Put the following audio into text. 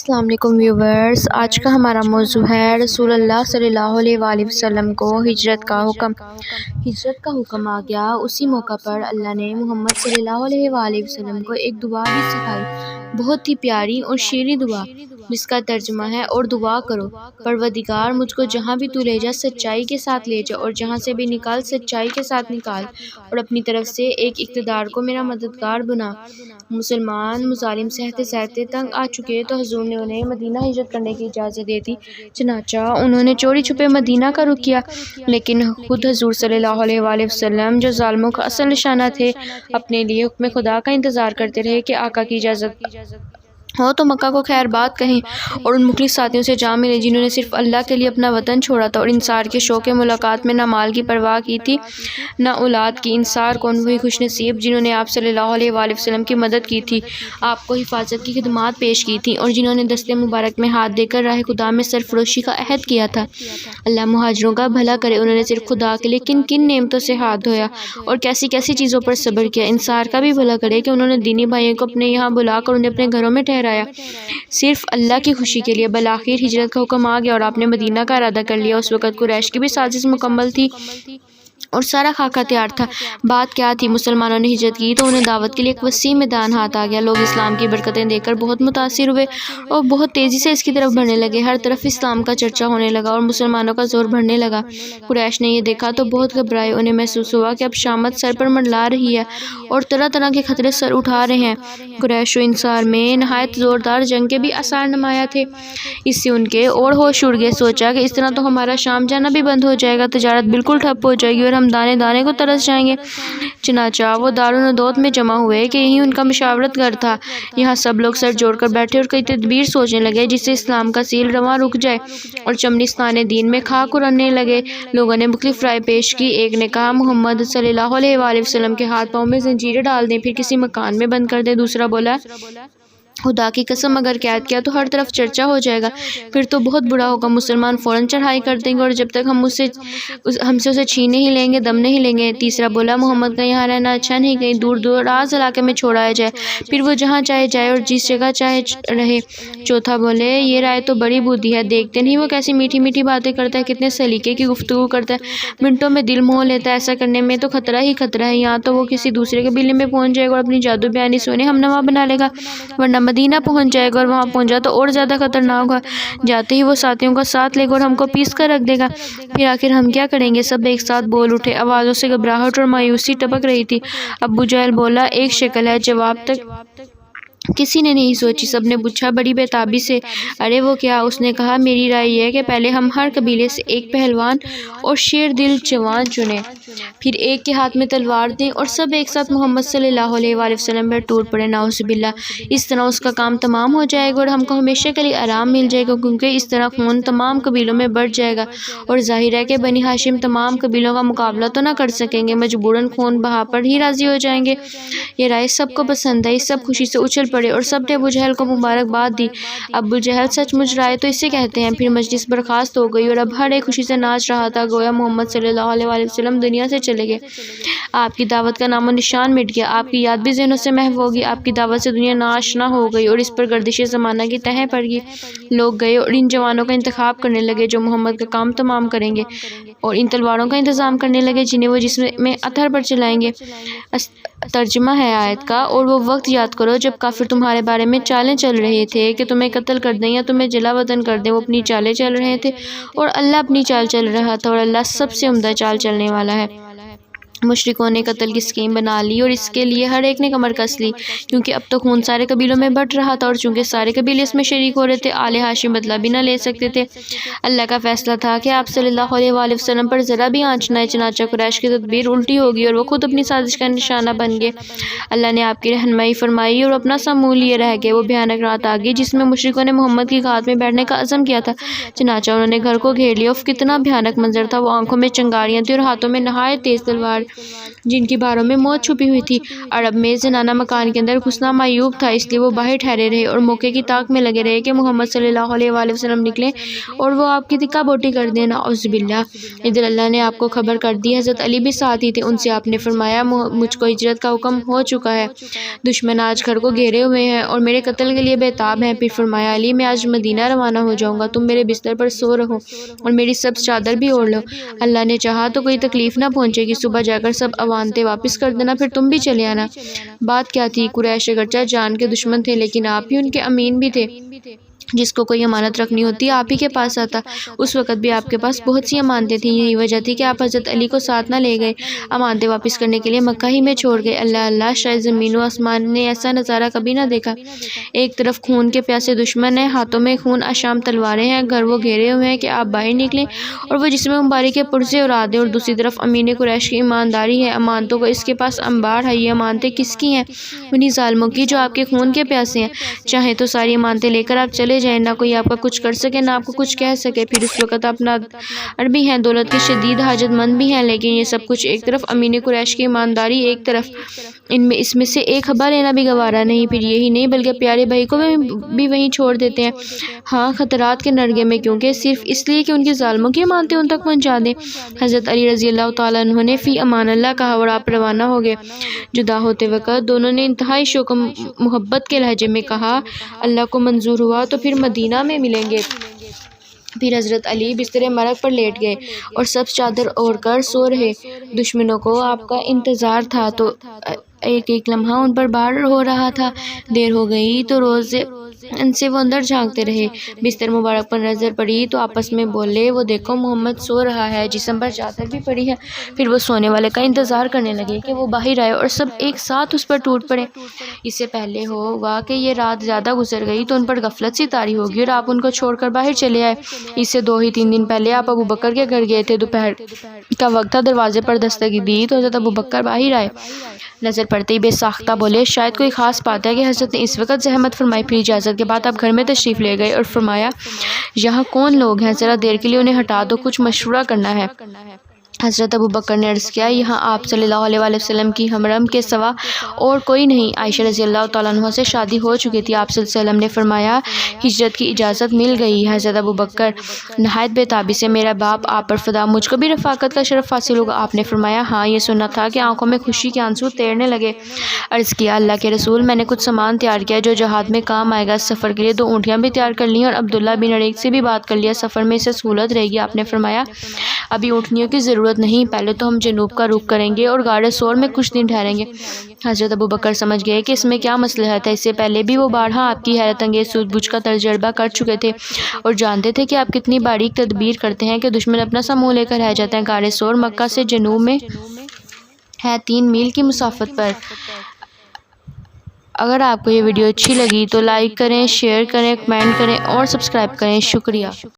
السلام علیکم ویورز، آج کا ہمارا موضوع ہے رسول اللہ صلی اللہ علیہ وآلہ وسلم کو ہجرت کا حکم۔ ہجرت کا حکم آ گیا، اسی موقع پر اللہ نے محمد صلی اللہ علیہ وآلہ وسلم کو ایک دعا بھی سکھائی، بہت ہی پیاری اور شیریں دعا، جس کا ترجمہ ہے اور دعا کرو، پروردگار مجھ کو جہاں بھی تو لے جا سچائی کے ساتھ لے جا، اور جہاں سے بھی نکال سچائی کے ساتھ نکال، اور اپنی طرف سے ایک اقتدار کو میرا مددگار بنا۔ مسلمان مظالم سہتے سہتے تنگ آ چکے تو حضور نے انہیں مدینہ ہجرت کرنے کی اجازت دے دی، چنانچہ انہوں نے چوری چھپے مدینہ کا رخ کیا، لیکن خود حضور صلی اللہ علیہ وآلہ وسلم جو ظالموں کا اصل نشانہ تھے، اپنے لیے حکم خدا کا انتظار کرتے رہے کہ آقا کی اجازت ہو تو مکہ کو خیر بات کہیں، اور ان مخلص ساتھیوں سے جا ملے جنہوں نے صرف اللہ کے لیے اپنا وطن چھوڑا تھا، اور انصار کے شوق ملاقات میں نہ مال کی پرواہ کی تھی نہ اولاد کی۔ انصار کون؟ وہی خوش نصیب جنہوں نے آپ صلی اللہ علیہ وآلہ وسلم کی مدد کی تھی، آپ کو حفاظت کی خدمات پیش کی تھیں، اور جنہوں نے دست مبارک میں ہاتھ دے کر راہ خدا میں سرفروشی کا عہد کیا تھا۔ اللہ مہاجروں کا بھلا کرے، انہوں نے صرف خدا کے لیے کن کن نعمتوں سے ہاتھ دھویا اور کیسی کیسی چیزوں پر صبر کیا۔ انصار کا بھی بھلا کرے کہ انہوں نے دینی بھائیوں کو اپنے یہاں بلا کر انہیں اپنے گھروں میں ٹھہرایا، صرف اللہ کی خوشی کے لیے۔ بالآخر ہجرت کا حکم آ گیا اور آپ نے مدینہ کا ارادہ کر لیا۔ اس وقت قریش کی بھی سازش مکمل تھی اور سارا خاکہ تیار تھا۔ بات کیا تھی؟ مسلمانوں نے ہجرت کی تو انہیں دعوت کے لیے ایک وسیع میدان ہاتھ آ گیا۔ لوگ اسلام کی برکتیں دیکھ کر بہت متاثر ہوئے اور بہت تیزی سے اس کی طرف بڑھنے لگے۔ ہر طرف اسلام کا چرچا ہونے لگا اور مسلمانوں کا زور بڑھنے لگا۔ قریش نے یہ دیکھا تو بہت گھبرائے، انہیں محسوس ہوا کہ اب شامت سر پر منڈلا رہی ہے اور طرح طرح کے خطرے سر اٹھا رہے ہیں۔ قریش و انصار میں نہایت زوردار جنگ کے بھی آثار نمایاں تھے، اس سے ان کے اور ہوش اڑ گئے۔ سوچا کہ اس طرح تو ہمارا شام جانا بھی بند ہو جائے گا، تجارت بالکل ٹھپ ہو جائے گی اور ہم دانے دانے کو ترس جائیں گے۔ چنانچہ وہ دارالندوت میں جمع ہوئے کہ یہی ان کا مشاورت گھر تھا۔ یہاں سب لوگ سر جوڑ کر بیٹھے اور کئی تدبیر سوچنے لگے جس سے اسلام کا سیل رواں رک جائے، اور چمنستان دین میں خاک اڑنے لگے۔ لوگوں نے مختلف رائے پیش کی۔ ایک نے کہا محمد صلی اللہ علیہ وآلہ وسلم کے ہاتھ پاؤں میں زنجیریں ڈال دیں، پھر کسی مکان میں بند کر دیں۔ دوسرا بولا خدا کی قسم اگر قید کیا تو ہر طرف چرچا ہو جائے گا، پھر تو بہت برا ہوگا، مسلمان فوراً چڑھائی کر دیں گے اور جب تک ہم سے اسے چھین نہیں لیں گے دم نہیں لیں گے۔ تیسرا بولا محمد کا یہاں رہنا اچھا نہیں، کہیں دور دراز علاقے میں چھوڑایا جائے، پھر وہ جہاں چاہے جائے اور جس جگہ چاہے رہے۔ چوتھا بولے یہ رائے تو بڑی بودھی ہے، دیکھتے نہیں وہ کیسی میٹھی میٹھی باتیں کرتا ہے، کتنے سلیقے کی گفتگو کرتا ہے، منٹوں میں دل موہ لیتا ہے، ایسا کرنے میں تو خطرہ ہی خطرہ ہے، یہاں تو وہ کسی دوسرے قبیلے میں پہنچ جائے گا اور اپنی جادو بیانی سونے ہم نوا بنا لے گا، ورنہ مدینہ پہنچ جائے گا اور وہاں پہنچا تو اور زیادہ خطرناک ہوگا، جاتے ہی وہ ساتھیوں کا ساتھ لے گا اور ہم کو پیس کر رکھ دے گا، پھر آخر ہم کیا کریں گے؟ سب ایک ساتھ بول اٹھے، آوازوں سے گھبراہٹ اور مایوسی ٹپک رہی تھی۔ ابو جہل بولا ایک شکل ہے، جواب تک کسی نے نہیں سوچی، سب نے پوچھا بڑی بے تابی سے، ارے وہ کیا؟ اس نے کہا میری رائے یہ ہے کہ پہلے ہم ہر قبیلے سے ایک پہلوان اور شیر دل جوان چنیں، پھر ایک کے ہاتھ میں تلوار دیں اور سب ایک ساتھ محمد صلی اللہ علیہ وآلہ وسلم پر ٹوٹ پڑے، نعوذ باللہ، اس طرح اس کا کام تمام ہو جائے گا اور ہم کو ہمیشہ کے لیے آرام مل جائے گا، کیونکہ اس طرح خون تمام قبیلوں میں بڑھ جائے گا، اور ظاہر ہے کہ بنی ہاشم تمام قبیلوں کا مقابلہ تو نہ کر سکیں گے، مجبوراً خون بہا پر ہی راضی ہو جائیں گے۔ یہ رائے سب کو پسند آئی، سب خوشی سے اچھل پڑے اور سب نے ابو جہل کو مبارکباد دی۔ ابو جہل سچ مچ رائے تو اسے کہتے ہیں۔ پھر مجلس برخاست ہو گئی اور اب ہر ایک خوشی سے ناچ رہا تھا، گویا محمد صلی اللہ علیہ وآلہ وسلم دنیا سے چلے گئے، آپ کی دعوت کا نام و نشان مٹ گیا، آپ کی یاد بھی ذہنوں سے محو ہوگی، آپ کی دعوت سے دنیا ناآشنا ہو گئی اور اس پر گردش زمانہ کی تہیں پڑ گئی۔ لوگ گئے اور ان جوانوں کا انتخاب کرنے لگے جو محمد کا کام تمام کریں گے، اور ان تلواروں کا انتظام کرنے لگے جنہیں وہ جسم میں اتھر پر چلائیں گے۔ ترجمہ ہے آیت کا، اور وہ وقت یاد کرو جب کافر تمہارے بارے میں چالیں چل رہے تھے کہ تمہیں قتل کر دیں یا تمہیں جلا وطن کر دیں، وہ اپنی چالیں چل رہے تھے اور اللہ اپنی چال چل رہا تھا، اور اللہ سب سے عمدہ چال چلنے والا ہے۔ مشرکوں نے قتل کی اسکیم بنا لی اور اس کے لیے ہر ایک نے کمر کس لی، کیونکہ اب تو خون سارے قبیلوں میں بٹ رہا تھا، اور چونکہ سارے قبیلے اس میں شریک ہو رہے تھے، آل ہاشم بدلہ بھی نہ لے سکتے تھے۔ اللہ کا فیصلہ تھا کہ آپ صلی اللہ علیہ وآلہ وسلم پر ذرا بھی آنچ نہ آئے، چنانچہ قریش کی تدبیر الٹی ہوگی اور وہ خود اپنی سازش کا نشانہ بن گئے۔ اللہ نے آپ کی رہنمائی فرمائی اور اپنا سا منہ لیے رہ گئے۔ وہ بھیانک رات آ گئی جس میں مشرکوں نے محمد کی گھات میں بیٹھنے کا عزم کیا تھا، چنانچہ انہوں نے گھر کو گھیر لیا۔ اف کتنا بھیانک منظر تھا، وہ آنکھوں میں چنگاریاں تھیں اور ہاتھوں میں نہایت تیز تلوار جن کی بہاروں میں موت چھپی ہوئی تھی۔ عرب میں زنانہ مکان کے اندر گھسنا معیوب تھا، اس لیے وہ باہر ٹھہرے رہے اور موقع کی تاک میں لگے رہے کہ محمد صلی اللہ علیہ وآلہ وسلم نکلیں اور وہ آپ کی تکہ بوٹی کر دیں۔ نعوذ باللہ۔ ادھر اللہ نے آپ کو خبر کر دی، حضرت علی بھی ساتھ ہی تھے۔ ان سے آپ نے فرمایا مجھ کو ہجرت کا حکم ہو چکا ہے، دشمن آج گھر کو گھیرے ہوئے ہیں اور میرے قتل کے لیے بےتاب ہیں۔ پھر فرمایا علی میں آج مدینہ روانہ ہو جاؤں گا، تم میرے بستر پر سو رہو اور میری سبز چادر بھی اوڑھ لو، اللہ نے چاہا تو کوئی تکلیف نہ پہنچے گی، صبح جا کر سب اوانتے واپس کر دینا، پھر تم بھی چلے آنا۔ بات کیا تھی؟ قریش اگرچہ جان کے دشمن تھے لیکن آپ ہی ان کے امین بھی تھے، جس کو کوئی امانت رکھنی ہوتی آپ ہی کے پاس آتا۔ اس وقت بھی آپ کے پاس بہت سی امانتیں تھیں، یہی وجہ تھی کہ آپ حضرت علی کو ساتھ نہ لے گئے، امانتیں واپس کرنے کے لیے مکہ ہی میں چھوڑ گئے۔ اللہ اللہ، شاید زمین و آسمان نے ایسا نظارہ کبھی نہ دیکھا۔ ایک طرف خون کے پیاسے دشمن ہیں، ہاتھوں میں خون اشام تلواریں ہیں، گھر وہ گھیرے ہوئے ہیں کہ آپ باہر نکلیں اور وہ جسم مبارک کے پرزے اڑا دیں، اور دوسری طرف امین قریش کی ایمانداری ہے، امانتوں کو اس کے پاس انبار ہے۔ یہ امانتیں کس کی ہیں؟ انہی ظالموں کی جو آپ کے خون کے پیاسے ہیں۔ چاہیں تو ساری امانتیں لے کر آپ چلے جائیں، نہ کوئی آپ کا کچھ کر سکے، نہ آپ کو کچھ کہہ سکے۔ پھر اس وقت آپ نادار بھی ہیں، دولت کے شدید حاجت مند بھی ہیں، لیکن یہ سب کچھ ایک طرف، امین قریش کی ایمانداری ایک طرف، اس میں سے ایک خبر لینا بھی گوارا نہیں۔ پھر یہی نہیں بلکہ پیارے بھائی کو بھی وہیں چھوڑ دیتے ہیں، ہاں خطرات کے نرگے میں، کیونکہ صرف اس لیے کہ ان کی ظالموں کی امانتیں ان تک پہنچا دیں۔ حضرت علی رضی اللہ تعالیٰ عنہ نے فی امان اللہ کہا اور آپ روانہ ہو گئے۔ جدا ہوتے وقت دونوں نے انتہائی شوق و محبت کے لہجے میں کہا، اللہ کو منظور ہوا تو پھر مدینہ میں ملیں گے۔ پھر حضرت علی بستر مرگ پر لیٹ گئے اور سبز چادر اوڑھ کر سو رہے۔ دشمنوں کو آپ کا انتظار تھا تو ایک ایک لمحہ ان پر بار ہو رہا تھا، دیر ہو گئی تو روزے ان سے وہ اندر جھانکتے رہے۔ بستر مبارک پر نظر پڑی تو آپس میں بولے، وہ دیکھو محمد سو رہا ہے، جسم پر چادر بھی پڑی ہے۔ پھر وہ سونے والے کا انتظار کرنے لگے کہ وہ باہر آئے اور سب ایک ساتھ اس پر ٹوٹ پڑے۔ اس سے پہلے ہوا کہ یہ رات زیادہ گزر گئی تو ان پر غفلت سی طاری ہوگی اور آپ ان کو چھوڑ کر باہر چلے آئے۔ اس سے 2 ہی 3 دن پہلے آپ ابو بکر کے گھر گئے تھے، دوپہر کا وقت تھا، دروازے پر دستک دی تو حضرت ابو بکر باہر آئے۔ نظر پڑتے ہی بے ساختہ بولے، شاید کوئی خاص بات ہے کہ حضرت نے اس وقت زحمت فرمائی۔ پھر اجازت کے بعد آپ گھر میں تشریف لے گئے اور فرمایا، یہاں کون لوگ ہیں؟ ذرا دیر کے لیے انہیں ہٹا دو، کچھ مشورہ کرنا ہے۔ حضرت ابو بکر نے عرض کیا، یہاں آپ صلی اللہ علیہ وآلہ وسلم کی ہمرم کے سوا اور کوئی نہیں۔ عائشہ رضی اللہ تعالیٰ عنہ سے شادی ہو چکی تھی۔ آپ صلی اللہ علیہ وسلم نے فرمایا، ہجرت کی اجازت مل گئی۔ حضرت ابو بکر نہایت بے تابی سے، میرا باپ آپ پر فدا، مجھ کو بھی رفاقت کا شرف حاصل ہوگا۔ آپ نے فرمایا، ہاں یہ سنا تھا کہ آنکھوں میں خوشی کے آنسو تیرنے لگے۔ عرض کیا، اللہ کے رسول، میں نے کچھ سامان تیار کیا جو جہاد میں کام آئے گا۔ سفر کے لیے 2 اونٹیاں بھی تیار کر لیں اور عبداللہ بن اریق سے بھی بات کر لیا، سفر میں اسے سہولت رہے گی۔ آپ نے فرمایا، ابھی اونٹنیوں کی ضرورت نہیں، پہلے تو ہم جنوب کا رخ کریں گے اور غار ثور میں کچھ دن ٹھہریں گے۔ حضرت ابو بکر سمجھ گئے کہ اس میں کیا مصلحت ہے، اس سے پہلے بھی وہ بارہا آپ کی حیرت انگیز سوجھ بوجھ کا تجربہ کر چکے تھے اور جانتے تھے کہ آپ کتنی باریک تدبیر کرتے ہیں کہ دشمن اپنا سا منہ لے کر رہ جاتے ہیں۔ غار ثور مکہ سے جنوب میں ہے، 3 میل کی مسافت پر۔ اگر آپ کو یہ ویڈیو اچھی لگی تو لائک کریں، شیئر کریں، کمنٹ کریں اور سبسکرائب کریں۔ شکریہ۔